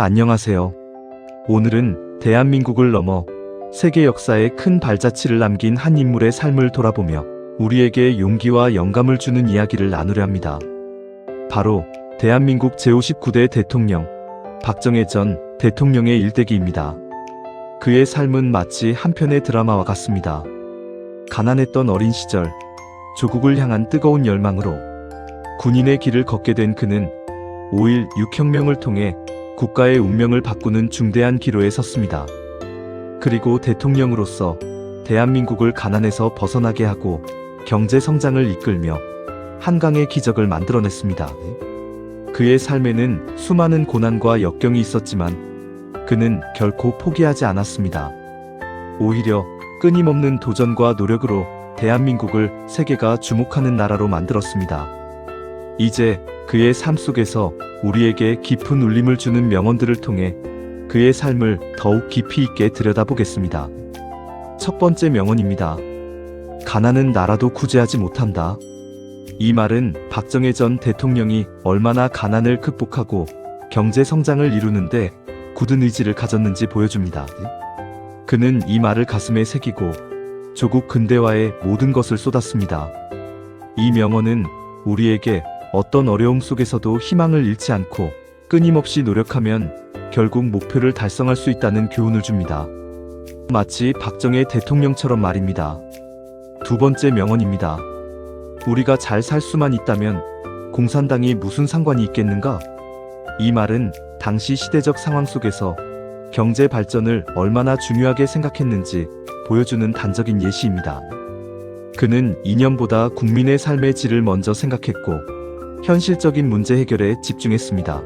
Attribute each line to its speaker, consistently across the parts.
Speaker 1: 안녕하세요. 오늘은 대한민국을 넘어 세계 역사에 큰 발자취를 남긴 한 인물의 삶을 돌아보며 우리에게 용기와 영감을 주는 이야기를 나누려 합니다. 바로 대한민국 제59대 대통령 박정희 전 대통령의 일대기입니다. 그의 삶은 마치 한 편의 드라마와 같습니다. 가난했던 어린 시절, 조국을 향한 뜨거운 열망으로 군인의 길을 걷게 된 그는 5.16 혁명을 통해 국가의 운명을 바꾸는 중대한 기로에 섰습니다. 그리고 대통령으로서 대한민국을 가난에서 벗어나게 하고 경제 성장을 이끌며 한강의 기적을 만들어냈습니다. 그의 삶에는 수많은 고난과 역경이 있었지만 그는 결코 포기하지 않았습니다. 오히려 끊임없는 도전과 노력으로 대한민국을 세계가 주목하는 나라로 만들었습니다. 이제 그의 삶 속에서 우리에게 깊은 울림을 주는 명언들을 통해 그의 삶을 더욱 깊이 있게 들여다보겠습니다. 첫 번째 명언입니다. 가난은 나라도 구제하지 못한다. 이 말은 박정희 전 대통령이 얼마나 가난을 극복하고 경제 성장을 이루는데 굳은 의지를 가졌는지 보여줍니다. 그는 이 말을 가슴에 새기고 조국 근대화에 모든 것을 쏟았습니다. 이 명언은 우리에게 어떤 어려움 속에서도 희망을 잃지 않고 끊임없이 노력하면 결국 목표를 달성할 수 있다는 교훈을 줍니다. 마치 박정희 대통령처럼 말입니다. 두 번째 명언입니다. 우리가 잘 살 수만 있다면 공산당이 무슨 상관이 있겠는가? 이 말은 당시 시대적 상황 속에서 경제 발전을 얼마나 중요하게 생각했는지 보여주는 단적인 예시입니다. 그는 이념보다 국민의 삶의 질을 먼저 생각했고 현실적인 문제 해결에 집중했습니다.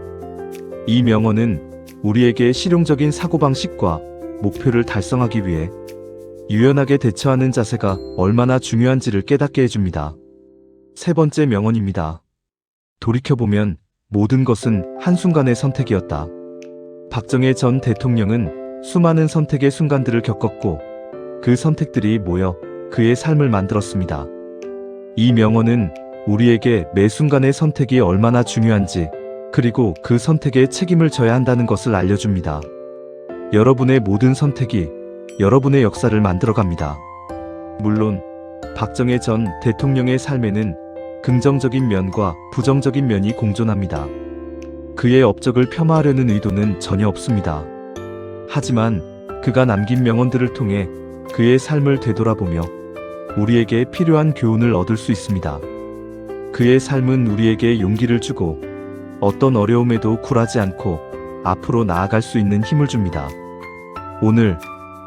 Speaker 1: 이 명언은 우리에게 실용적인 사고방식과 목표를 달성하기 위해 유연하게 대처하는 자세가 얼마나 중요한지를 깨닫게 해줍니다. 세 번째 명언입니다. 돌이켜보면 모든 것은 한순간의 선택이었다. 박정희 전 대통령은 수많은 선택의 순간들을 겪었고 그 선택들이 모여 그의 삶을 만들었습니다. 이 명언은 우리에게 매 순간의 선택이 얼마나 중요한지 그리고 그 선택에 책임을 져야 한다는 것을 알려줍니다. 여러분의 모든 선택이 여러분의 역사를 만들어갑니다. 물론 박정희 전 대통령의 삶에는 긍정적인 면과 부정적인 면이 공존합니다. 그의 업적을 폄하하려는 의도는 전혀 없습니다. 하지만 그가 남긴 명언들을 통해 그의 삶을 되돌아보며 우리에게 필요한 교훈을 얻을 수 있습니다. 그의 삶은 우리에게 용기를 주고 어떤 어려움에도 굴하지 않고 앞으로 나아갈 수 있는 힘을 줍니다. 오늘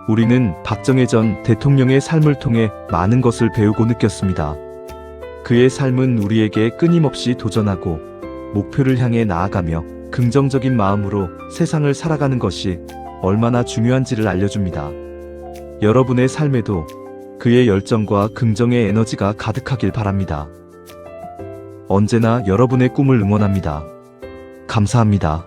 Speaker 1: 우리는 박정희 전 대통령의 삶을 통해 많은 것을 배우고 느꼈습니다. 그의 삶은 우리에게 끊임없이 도전하고 목표를 향해 나아가며 긍정적인 마음으로 세상을 살아가는 것이 얼마나 중요한지를 알려줍니다. 여러분의 삶에도 그의 열정과 긍정의 에너지가 가득하길 바랍니다. 언제나 여러분의 꿈을 응원합니다. 감사합니다.